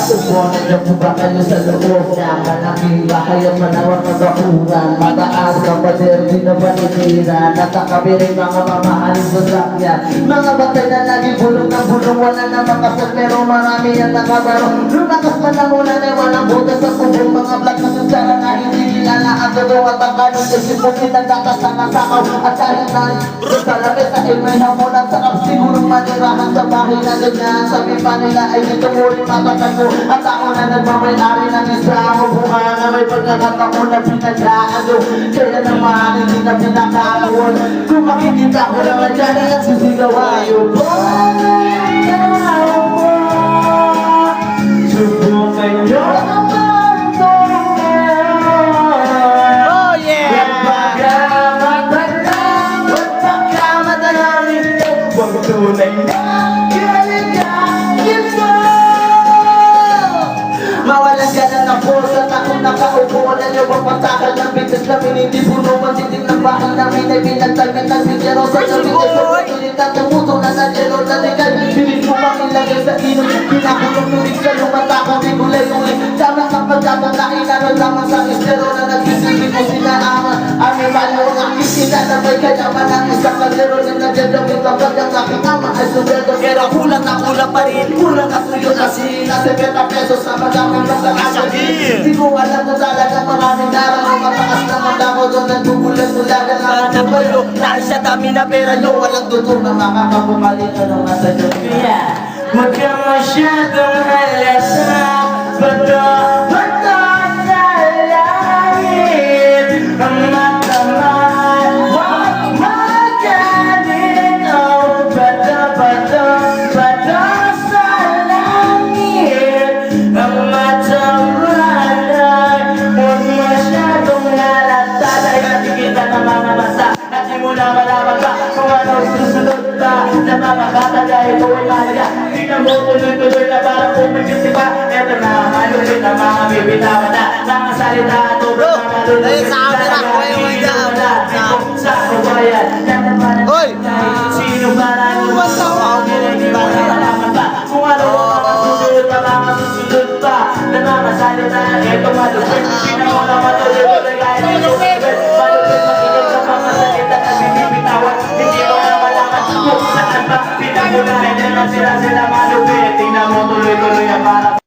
Subukan niyo po ba kayo sa loob niya? Malaking bahay at manawang kabakuran. Mataas ang pader, di na paninira. Natakabirin mga mamahaling sasakyan. Mga batay na lagi bulong ng bulong. Wala na makasal pero marami ang nakabaro. Lumakas man ang ulan ay walang butas sa kubong. Mga vlog na sunsara na hindi kilala. Ang gagawang at ang kanin kasi po pinagdakas na nasakaw. At dahil na sa labis ay may hamunan. Sakap siguro manirahan sa bahay na ganyan. Sabi pa nila ay dito mo rin matatago. At ako na nagmamayari ng isang upuan na may pagkakataon na pinagkaano. Kaya naman hindi na pinakakaon. Kung makikita ko naman dyan ang sisigawan. Subukan nyo naman oh yeah! Pagkamadalamin huwag tunay na galigagin mo. Mawalan ka na ng puso at akong nakaupo. Wala nyo bang patakal ng bitis namin. Hindi puno matitig ng bahay namin ay pinagtagin ng bigero sa sabi ko sa patulit at tumuto na nagyero na ligay. Pilit mo bang ilagay sa inom. Pinakulong nulig sa lumatakang di gulay-ulit. Tama sa pagkatang na inararamang sa istero na nagsisilbi ko sinaaman. Animal mo ang aking sinanabay kayaman ang isang kalero na nagyadamit ang bagyang aking ama ay suberdo. Pero kulang na kulang pa rin. Kulang na suyo na sila 70 pesos na magamit ng kakasagin. Hindi ko alam na talagang maraming daraw. Matakas na magdako doon nagbubulan-bulagan na nabayo. Dahil sa dami na pera nyo walang tutong na makakapumalit na ng nasa nyo. Kaya huwag ka masyadong halasa. Bato sa langit ang matamahal. Huwag magalit. Oh, bato sa langit ang matamahal. Huwag masyadong halata. Dahil natikita ng mga masa at di mo na malaman pa kung ano susunod pa na mga bata dahil ito ay malaga. Di na mo tuloy-tuloy na parang pumagkasi pa. Eto na malupit na mga bibitawan na mga salita at ubod na malulupit. Sa camera ko yung mga sa kabayan. Hoy! Sino ba na naman sa hindi ba na malaman pa kung ano mga susunod na mga susunod pa na mga salita. Eto malupit. Sino mo na matuloy-tuloy kahit malupit. Malupit makinig sa mga salita na binibitawan. Hindi mo na malaman kung saan ba. Pinagulahin na sila malupit. Tingnan mo tuloy-tuloy ang para